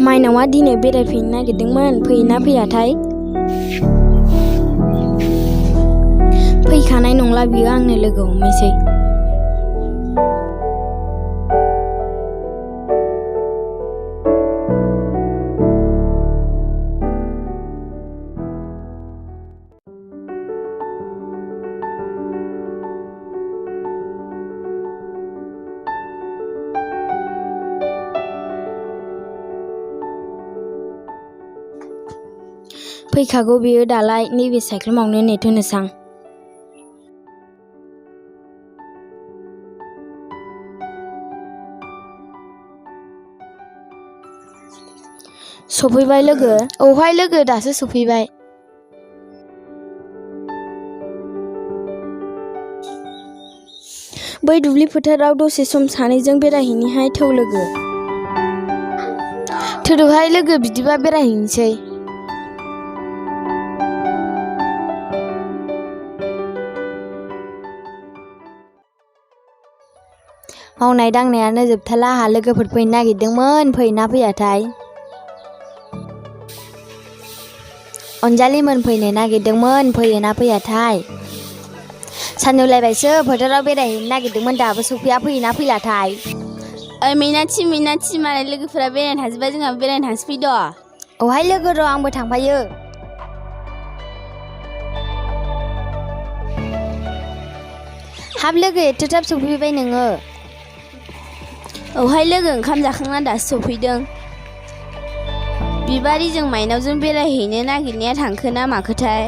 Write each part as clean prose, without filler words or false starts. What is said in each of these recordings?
माइनावा दिनै बेरायफैनो नागिरदोंमोन फैयोना फैयाथाय फैखानाय नंला बियो आंनो लोगो हमहैसै फैखागौ बियो दालाय नैबे साइकेलमावनो नेथ'नोसां सफैबाय लोगो औहाय लोगो दासो सफैबाय बै दुब्लि फोथाराव दसे सम सानैजों बेरायहैनिहाय थौ लोगो थोदोहाय लोगो बिदिबा बेरायहैनोसै मावनाय दांनायानो जोबथाला आहा लोगोफोर फैनो नागिरदोंमोन फैयोना फैयाथाय अनजालिमोन फैनो नागिरदोंमोन फैयोना फैयाथाय सानजौलायबायसो फोथाराव बेरायहैनो नागिरदोंमोन दाबो सफैया फैयोना फैलाथाय ओइ मिनाथि मालाय लोगोफोरा बेरायनो थांजोब्बाय जोंहा बेरायनो थांसै फैद' औहाय लोगो र' आंबो थांफायो हाब लोगो एथ' थाब सफैबाय नोङो औहाय लोगो ओंखाम जाखांना दासो सफैदों बिबारिजों माइनावजों बेरायहैनो नागिरनाया थांखोना माखोथाय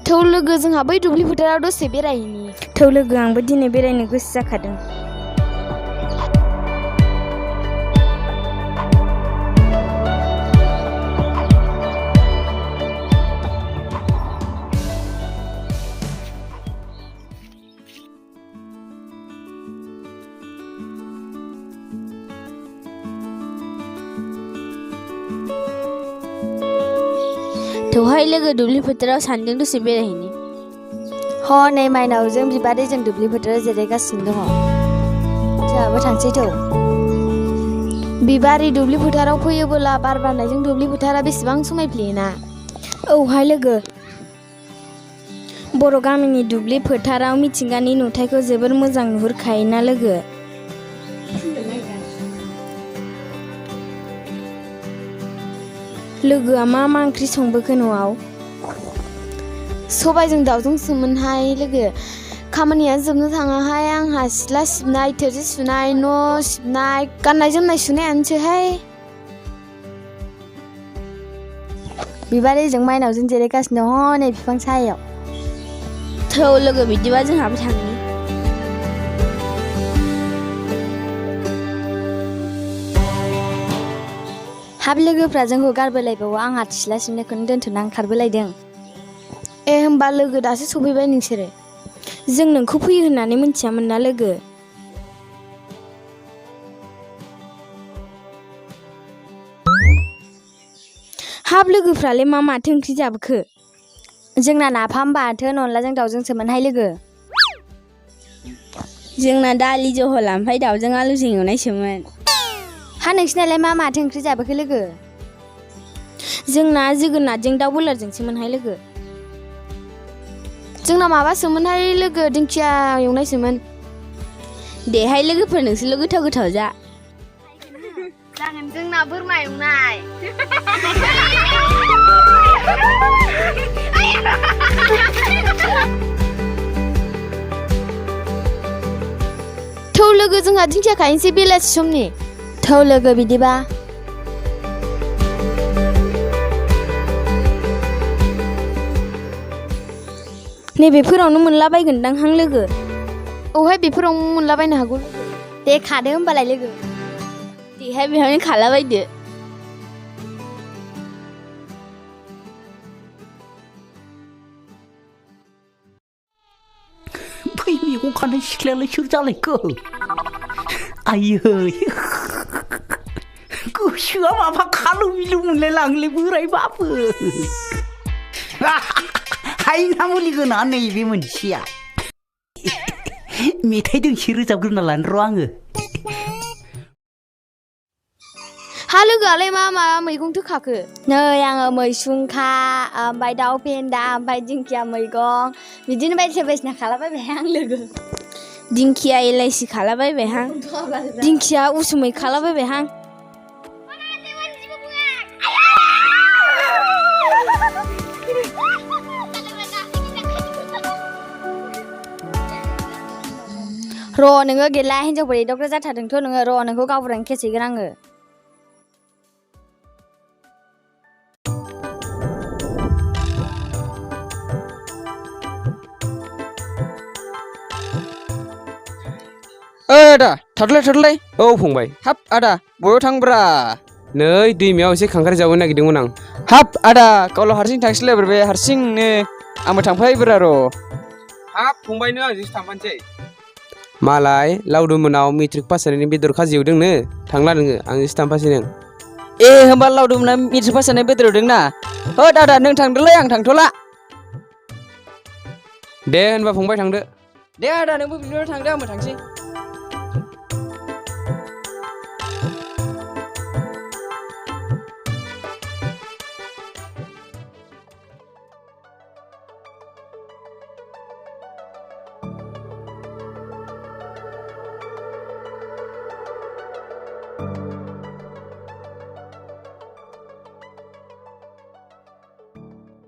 थौ लोगो जोंहा बै दुब्लि फोथाराव दसे बेरायहैनि थौ लोगो आंबो दिनै बेरायनो गोसो जाखादों थौहाय लोगो दुब्लि फोथाराव सानैजों दसे बेरायहैनि हनै माइनावजों बिबादैजों दुब्लि फोथाराव जिरायगासिनो दङ जोंहाबो थांसै थौ बिबारि दुब्लि फोथाराव फैयोबोला बार बारनायजों दुब्लि फोथारा बेसेबां समायफ्लेयोना औहाय लोगो बर' गामिनि दुब्लि फोथाराव मिथिंगानि नुथायखौ जोबोर मोजां नुहुरखायोना लोगो लोगोआ मा ओंख्रि संबोखो न'आव सबायजों दाउजोंसोमोनहाय लोगो खामानिया जोबनो थाङाहाय आंहा सिथ्ला सिबनाय थोरसि सुनाय न' सिबनाय गाननाय जोमनाय सुनायानोसैहाय बिबारिजों माइनावजों जिरायगासिनो दङ नै बिफां सायायाव थौ लोगो बिदिबा जोंहाबो थांनि हाब लोगोफ्रा जोंखौ गारबोलायबावो आंहा सिथ्ला सिबनायखौनो दोनथ'ना ओंखारबोलायदों ए होमबा लोगो दासो सफैबाय नोंसोरो जों नोंखौ फैयो होननानै मिथियामोन ना लोगो हाब लोगोफ्रालाय माथो ओंख्रि जाबोखो जोंना नाफाम बाथोन अनलाजों दाउजोंसोमोनहाय लोगो जोंना दालि जहल ओमफ्राय दाउजों आलुजों एवनायसोमोन हा नोंसिनालाय माथो ओंख्रि जाबोखो लोगो जोंना जोगोनारजों दाउ बयलारजोंसोमोनहाय लोगो जोंना माबासोमोनहाय लोगो दिंखिया एवनायसोमोन देहाय लोगोफोर नोंसोरल' गोथाव गोथाव जा जागोन जोंना बोरमा एवनाय थौ लोगो जोंहा दिंखिया खाहैनोसै बेलासि समनि थौ लोगो बिदिबा नैबेफोरावनो मोनलाबायगोनदां हां लोगो औहाय बेफोरावनो मोनलाबायनो हागौ दे खादो होमबालाय लोगो देहाय बेहायनो खालाबायदो फै मैगं खानाय सिख्लायालाय सोर जालायखो आयै गोसोआ माबा खालु बिलु मोनलाय लाङोलै बोरायबाबो हायना मुलि गोनाङा नैबे मोनसेया मेथाइ दोंसे रोजाबग्रोना लानो र' आङो हा लोगोआलाय मा मा मैगंथो खाखो नै आङो मैसुंखा ओमफ्राय दाउ फेन्दा ओमफ्राय दिंखिया मैगं बिदिनो बायदिसिना खालाबायबाय आं लोगो दिंखिया एलाइसि खालाबायबायहां दिंखिया उसुमै खालाबायबायहां र' नोङो गैला हिनजावफोर एदावग्रा जाथारदोंथ' नोङो र' नोंखौ गावबुरानो केस हैगोन आङो आदा थाथ'लाय औ फंबाय हाब आदा बयाव थांब्रा नै दैमायाव एसे खांख्राइ जावनो नागिरदोंमोन आं हाब आदा गावल' हारसिं थांसैलायब्रा बे हारसिंनो आंबो थांफायोब्रा र' हाब फंबायनो आंजोंसो थांफानोसै मालाय लावदुम मोनाव मेट्रिक पास जानायनि बेदर खाजि एवदोंनो थांला नोङो आंजोंसो थांफासै नों ए होमबा लावदुमना मेट्रिक पास जानाय बेदर होदोंना होद आदा नों थांदोलाय आं थांथ'ला दे होनबा फंबाय थांदो दे आदा नोंबो बिदिनो थांदो आंबो थांसै